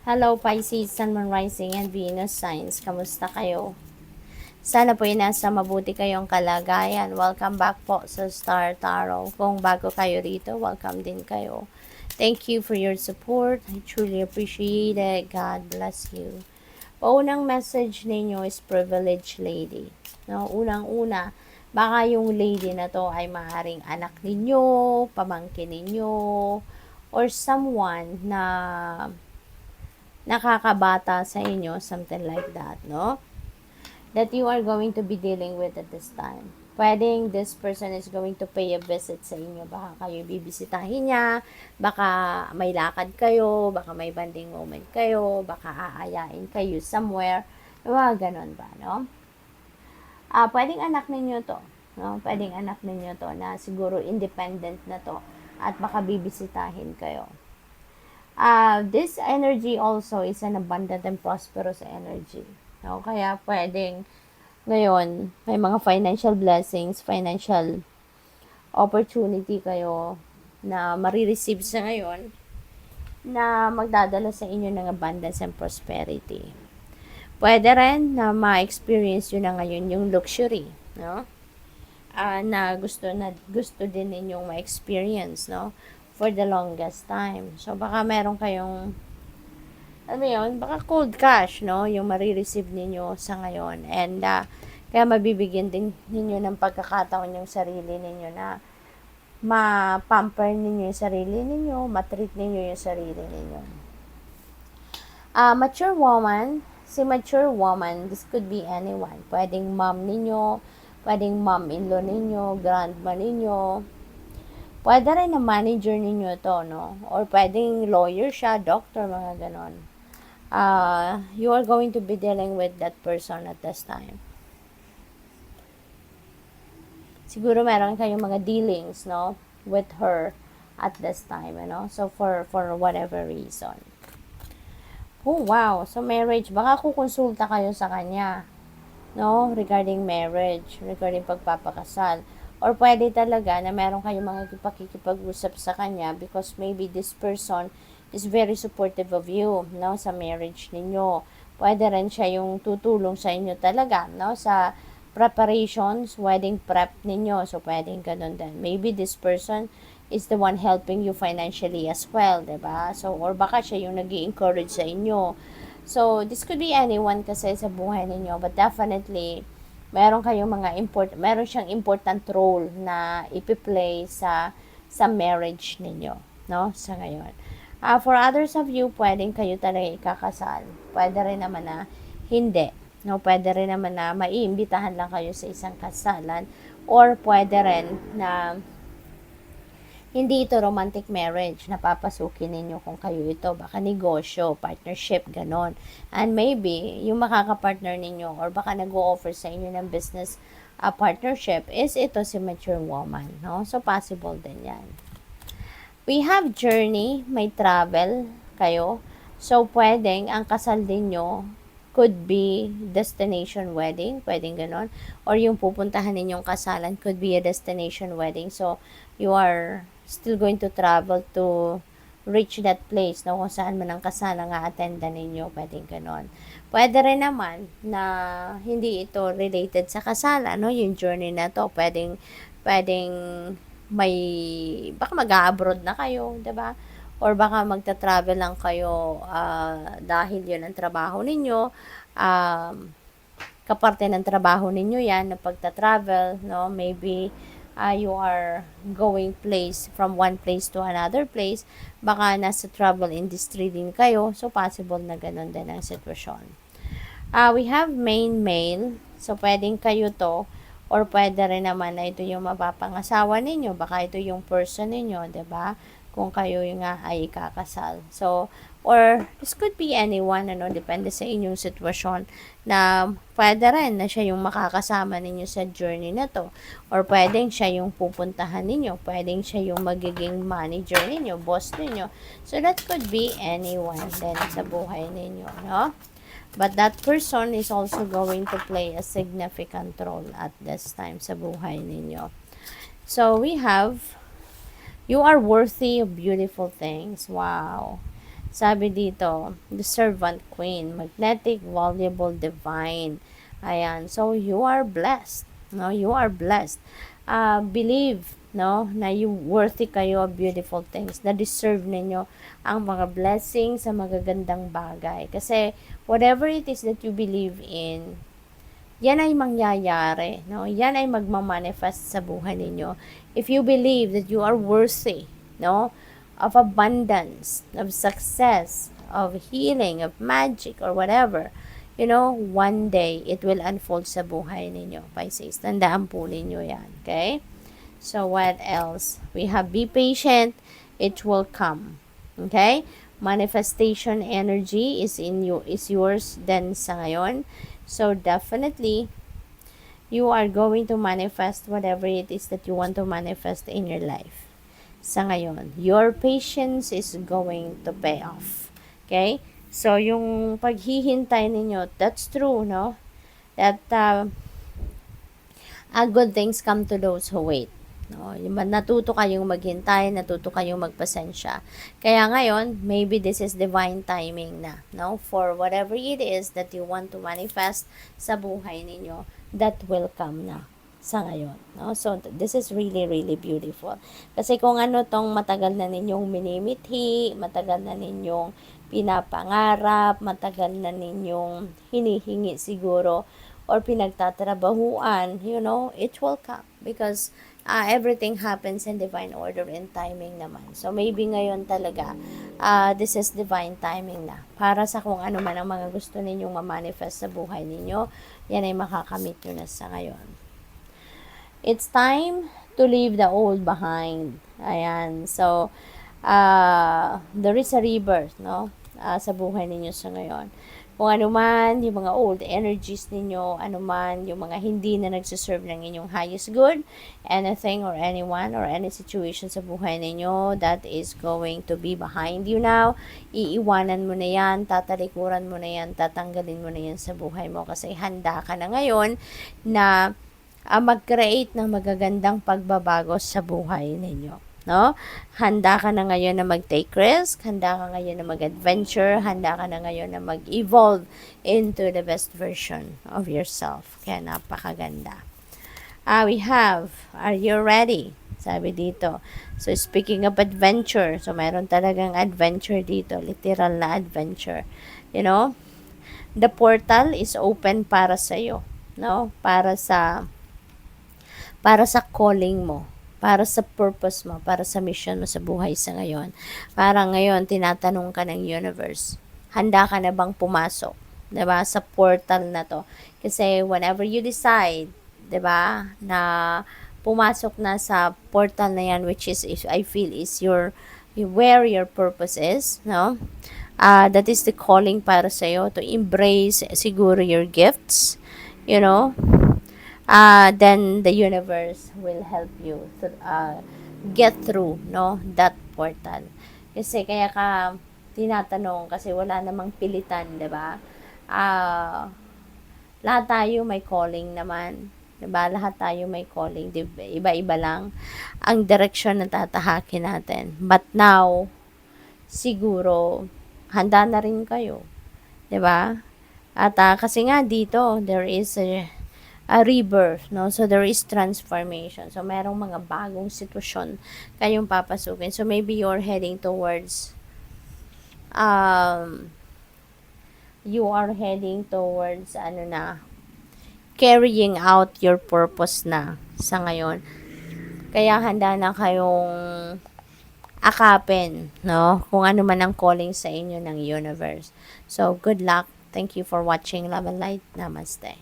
Hello Pisces, Sun, Moon, Rising, and Venus signs. Kamusta kayo? Sana po ay nasa mabuti kayong kalagayan. Welcome back po sa Star Tarot. Kung bago kayo rito, welcome din kayo. Thank you for your support. I truly appreciate it. God bless you. Unang message ninyo is Privileged Lady. No, unang-una, baka yung lady na to ay maaaring anak ninyo, pamangkin ninyo, or someone na nakakabata sa inyo, something like that, no? That you are going to be dealing with at this time. Pwedeng this person is going to pay a visit sa inyo. Baka kayo bibisitahin niya, baka may lakad kayo, baka may banding moment kayo, baka aayain kayo somewhere. Mga ganon ba, no? Pwedeng anak ninyo to, no? Pwedeng anak ninyo to na siguro independent na to at baka bibisitahin kayo. This energy also is an abundant and prosperous energy. No? Kaya pwedeng ngayon, may mga financial blessings, financial opportunity kayo na marireceive sa ngayon na magdadala sa inyo ng abundance and prosperity. Pwede rin na ma-experience nyo na ngayon yung luxury, no? Na gusto din ninyong ma-experience, no? For the longest time. So, baka meron kayong, yun, baka cold cash, no? Yung marireceive ninyo sa ngayon. And, kaya mabibigyan din ninyo ng pagkakataon yung sarili ninyo na ma-pamper ninyo yung sarili ninyo, ma-treat ninyo yung sarili ninyo. Mature woman, si mature woman, this could be anyone. Pwedeng mom ninyo, pwedeng mom-in-law ninyo, grandma ninyo, pwede rin na manager ninyo to, no? Or pwedeng lawyer siya, doctor, mga ganon. You are going to be dealing with that person at this time. Siguro meron kayong mga dealings, no? With her at this time, you know? So, for whatever reason. Oh, wow. So, marriage. Baka kukonsulta kayo sa kanya, no? Regarding marriage, regarding pagpapakasal. Or pwede talaga na meron kayong mga pakikipag-usap sa kanya because maybe this person is very supportive of you, no, sa marriage ninyo. Pwede rin siya yung tutulong sa inyo talaga, no, sa preparations, wedding prep ninyo. So, pwedeng ganun din. Maybe this person is the one helping you financially as well, diba? So, or baka siya yung nag-i-encourage sa inyo. So, this could be anyone kasi sa buhay ninyo, but definitely, meron kayong meron siyang important role na ipi-play sa marriage ninyo, no? Sa ngayon. For others of you, pwedeng kayo talaga ikakasal. Pwede rin naman na hindi, no? Pwede rin naman na maiimbitahan lang kayo sa isang kasalan or pwede rin na hindi ito romantic marriage na papasukin ninyo kung kayo ito. Baka negosyo, partnership, ganon. And maybe, yung makakapartner ninyo or baka nag-o-offer sa inyo ng business partnership is ito si mature woman. No? So, possible din yan. We have journey, may travel kayo. So, pwedeng ang kasal din nyo could be destination wedding, pwedeng ganon. Or yung pupuntahan ninyong kasalan could be a destination wedding. So, you are still going to travel to reach that place, no, kung saan man ang kasal nga attendan ninyo, pwedeng ganon. Pwede rin naman na hindi ito related sa kasalan, no, yung journey na to, pwedeng may, baka mag-a-abroad na kayo, diba? Or baka magta-travel lang kayo dahil yun ang trabaho ninyo, kaparte ng trabaho ninyo yan, na pagta-travel, no, maybe, you are going from one place to another place, baka nasa travel industry din kayo, so possible na ganun din ang sitwasyon. We have main male, so pwedeng kayo to, or pwede rin naman na ito yung mapapangasawa ninyo, baka ito yung person ninyo, 'di ba? Kung kayo yung nga ay ikakasal. So, or this could be anyone, ano, depende sa inyong sitwasyon, na pwede rin na siya yung makakasama ninyo sa journey na to, or pwedeng siya yung pupuntahan ninyo, pwedeng siya yung magiging manager ninyo, boss ninyo. So, that could be anyone din sa buhay ninyo, no? But that person is also going to play a significant role at this time sa buhay ninyo. So, we have, you are worthy of beautiful things. Wow. Sabi dito, the servant queen, magnetic, valuable, divine. Ayan. So, you are blessed. No, you are blessed. Believe, no, na you worthy kayo of beautiful things, na deserve ninyo ang mga blessings sa magagandang bagay. Kasi, whatever it is that you believe in, yan ay mangyayari, no? Yan ay magmamanifest sa buhay ninyo. If you believe that you are worthy, no, of abundance, of success, of healing, of magic, or whatever, one day, it will unfold sa buhay ninyo, Pisces. Tandaan po ninyo yan, okay? So, what else? We have be patient, it will come. Okay? Manifestation energy is yours then sa ngayon. So, definitely, you are going to manifest whatever it is that you want to manifest in your life. Sa ngayon, your patience is going to pay off. Okay? So, yung paghihintay ninyo, that's true, no? That good things come to those who wait. No, natuto kayong maghintay, natuto kayong magpasensya. Kaya ngayon, maybe this is divine timing na, no? For whatever it is that you want to manifest sa buhay ninyo, that will come na sa ngayon, no? So, this is really, really beautiful. Kasi kung ano tong matagal na ninyong minimithi, matagal na ninyong pinapangarap, matagal na ninyong hinihingi siguro, or pinagtatrabahuan, it will come. Because everything happens in divine order and timing naman. So, maybe ngayon talaga, this is divine timing na. Para sa kung ano man ang mga gusto ninyong ma-manifest sa buhay ninyo, yan ay makakamit nyo na sa ngayon. It's time to leave the old behind. Ayan. So, there is a rebirth, no? Sa buhay ninyo sa ngayon. Kung ano man, yung mga old energies ninyo, ano man, yung mga hindi na nagsiserve ng inyong highest good, anything or anyone or any situation sa buhay ninyo that is going to be behind you now, iiwanan mo na yan, tatalikuran mo na yan, tatanggalin mo na yan sa buhay mo kasi handa ka na ngayon na mag-create ng magagandang pagbabago sa buhay ninyo. No? Handa ka na ngayon na mag-take risk, handa ka ngayon na mag-adventure, handa ka na ngayon na mag-evolve into the best version of yourself. Kaya napakaganda. We have, are you ready? Sabi dito. So, speaking of adventure, so mayroon talagang adventure dito, literal na adventure. The portal is open para sa iyo, no? Para sa calling mo, para sa purpose mo, para sa mission mo sa buhay sa ngayon. Parang ngayon, tinatanong ka ng universe, handa ka na bang pumasok, diba, sa portal na to? Kasi whenever you decide, diba, na pumasok na sa portal na yan, which is, I feel, is where your purpose is, no? That is the calling para sa'yo to embrace siguro your gifts, then the universe will help you to get through, no, that portal. Kasi kaya ka tinatanong kasi wala namang pilitan, 'di ba? Lahat tayo may calling naman, 'di ba? Lahat tayo may calling, iba-iba lang ang direksyon na tatahakin natin. But now, siguro handa na rin kayo, 'di ba? At kasi nga dito there is a rebirth, no? So, there is transformation. So, merong mga bagong sitwasyon kayong papasukin. So, maybe you're heading towards, carrying out your purpose na sa ngayon. Kaya, handa na kayong akapin, no? Kung ano man ang calling sa inyo ng universe. So, good luck. Thank you for watching Love and Light. Namaste.